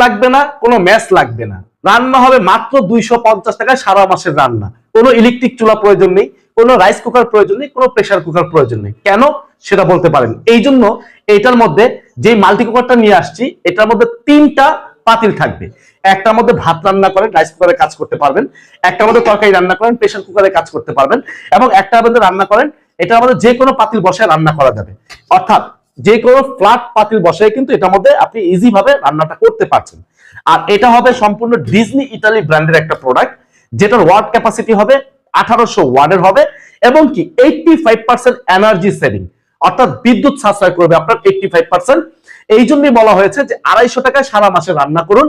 লাগবে না, কোনো ম্যাচ লাগবে না, রান্না হবে মাত্র 250 টাকায় সারা মাসের রান্না। কোনো ইলেকট্রিক চুলা প্রয়োজন নেই, কোনো রাইস কুকার প্রয়োজন নেই, কোনো প্রেসার কুকার প্রয়োজন নেই। কেন সেটা বলতে পারেন। এই জন্য এটার মধ্যে যে মাল্টি কুকারটা নিয়ে আসছি, এটার মধ্যে 3টা পাতিল থাকবে। একটার মধ্যে ভাত রান্না করেন, রাইস কুকারে কাজ করতে পারবেন, একটার মধ্যে তরকারি রান্না করেন, প্রেসার কুকারে কাজ করতে পারবেন, এবং একটার মধ্যে রান্না করেন, এটার মধ্যে যে কোনো পাতিল বসায় রান্না করা যাবে। অর্থাৎ যে কোনো ফ্ল্যাট পাতিল বসায় কিন্তু এটার মধ্যে আপনি ইজি ভাবে রান্নাটা করতে পারছেন। আর এটা হবে সম্পূর্ণ ডিজনি ইতালি ব্র্যান্ডের একটা প্রোডাক্ট, যেটার ওয়াট ক্যাপাসিটি হবে 1800 ওয়াটের হবে, এবং কি 85% এনার্জি সেভিং, অর্থাৎ বিদ্যুৎ সাশ্রয় করবে আপনার 85%। এই জন্যই বলা হয়েছে যে 250 টাকায় সারা মাসে রান্না করুন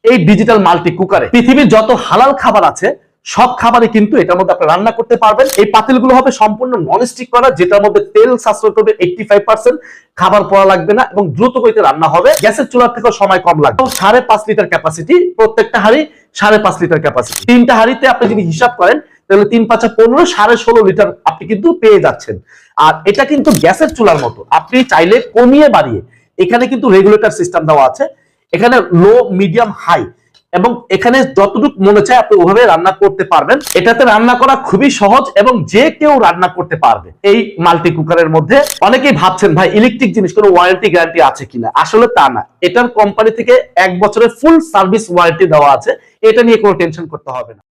এই ডিজিটাল মাল্টি কুকারে। পৃথিবীর যত হালাল খাবার আছে সব খাবারই কিন্তু এটার মধ্যে আপনি রান্না করতে পারবেন। এই পাতিলগুলো হবে সম্পূর্ণ ননস্টিক করা, যেটার মধ্যে তেল সাশ্রয় করবে 85%, খাবার পড়া লাগবে না, এবং দ্রুত গতিতে রান্না হবে। গ্যাসের চুলার থেকেও সময় কম লাগবে। 5.5 লিটার ক্যাপাসিটি, প্রত্যেকটা হাঁড়ি 5.5 লিটার ক্যাপাসিটি। 3টা হাঁড়িতে আপনি যদি হিসাব করেন তাহলে 3 5 15, 16.5 লিটার আপনি কিন্তু পেয়ে যাচ্ছেন। আর এটা কিন্তু গ্যাসের চুলার মতো, আপনি চাইলে কমিয়ে বাড়িয়ে, এখানে কিন্তু রেগুলেটর সিস্টেম দেওয়া আছে, এখানে লো, মিডিয়াম, হাই, এবং এখানে যতটুকু মনে চায় আপনি ওভাবে রান্না করতে পারবেন। এটাতে রান্না করা খুবই সহজ এবং যে কেউ রান্না করতে পারবে এই মাল্টি কুকারের মধ্যে। অনেকেই ভাবছেন ভাই ইলেকট্রিক জিনিস কোনো ওয়ারেন্টি গ্যারান্টি আছে কিনা, আসলে তা না। এটার কোম্পানি থেকে 1 বছরের ফুল সার্ভিস ওয়ারেন্টি দেওয়া আছে, এটা নিয়ে কোনো টেনশন করতে হবে না।